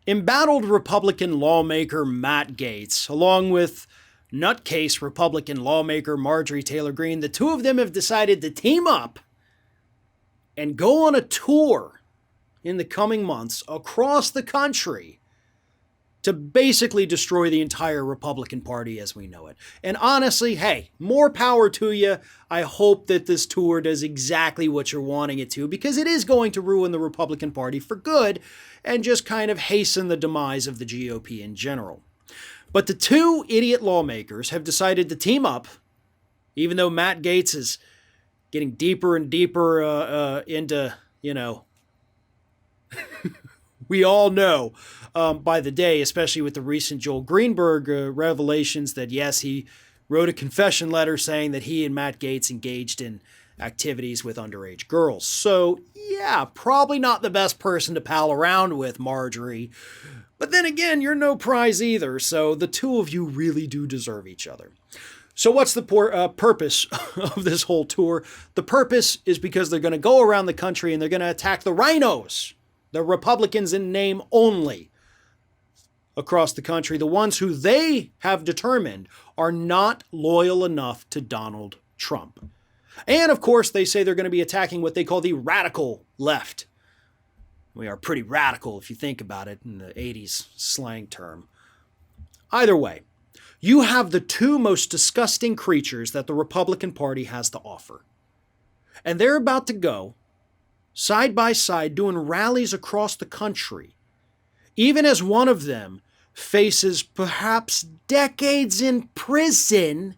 Embattled Republican lawmaker Matt Gaetz, along with nutcase Republican lawmaker Marjorie Taylor Greene, the two of them have decided to team up and go on a tour in the coming months across the country to basically destroy the entire Republican Party as we know it. And honestly, hey, more power to you. I hope that this tour does exactly what you're wanting it to, because it is going to ruin the Republican Party for good and just kind of hasten the demise of the GOP in general. But the two idiot lawmakers have decided to team up, even though Matt Gaetz is getting deeper and deeper into, we all know by the day, especially with the recent Joel Greenberg revelations, that yes, he wrote a confession letter saying that he and Matt Gaetz engaged in activities with underage girls. So yeah, probably not the best person to pal around with, Marjorie. But then again, you're no prize either, so the two of you really do deserve each other. So what's the purpose of this whole tour? The purpose is because they're going to go around the country and they're going to attack the rhinos, the Republicans in name only, across the country, the ones who they have determined are not loyal enough to Donald Trump. And of course, they say they're going to be attacking what they call the radical left. We are pretty radical if you think about it in the 80s slang term. Either way, you have the two most disgusting creatures that the Republican Party has to offer. And they're about to go side by side doing rallies across the country, even as one of them faces perhaps decades in prison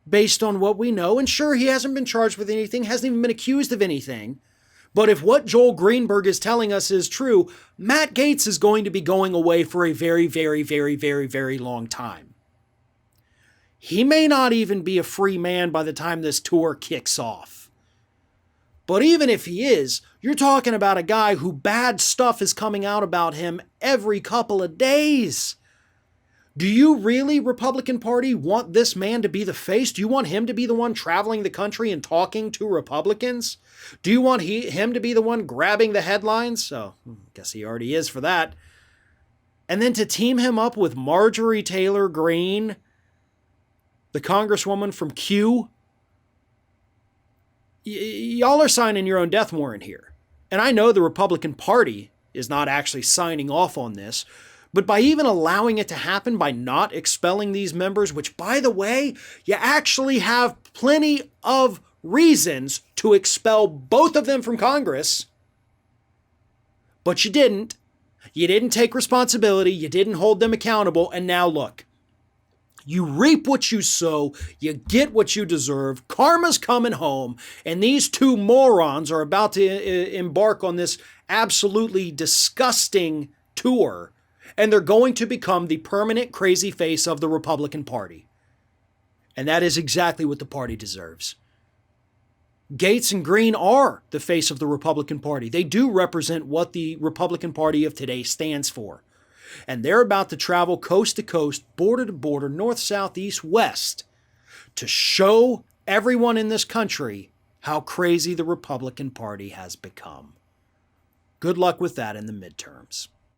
based on what we know. And sure, he hasn't been charged with anything, hasn't even been accused of anything. But if what Joel Greenberg is telling us is true, Matt Gaetz is going to be going away for a very, very, very, very, very long time. He may not even be a free man by the time this tour kicks off. But even if he is, you're talking about a guy who bad stuff is coming out about him every couple of days. Do you really, Republican Party, want this man to be the face? Do you want him to be the one traveling the country and talking to Republicans? Do you want him to be the one grabbing the headlines? Oh, I guess he already is for that. And then to team him up with Marjorie Taylor Greene, the congresswoman from Q. Y'all are signing your own death warrant here. And I know the Republican Party is not actually signing off on this, but by even allowing it to happen, by not expelling these members, which, by the way, you actually have plenty of reasons to expel both of them from Congress, but you didn't. You didn't take responsibility. You didn't hold them accountable. And now look, you reap what you sow. You get what you deserve. Karma's coming home. And these two morons are about to embark on this absolutely disgusting tour. And they're going to become the permanent crazy face of the Republican Party. And that is exactly what the party deserves. Gaetz and Greene are the face of the Republican Party. They do represent what the Republican Party of today stands for. And they're about to travel coast to coast, border to border, north, south, east, west, to show everyone in this country how crazy the Republican Party has become. Good luck with that in the midterms.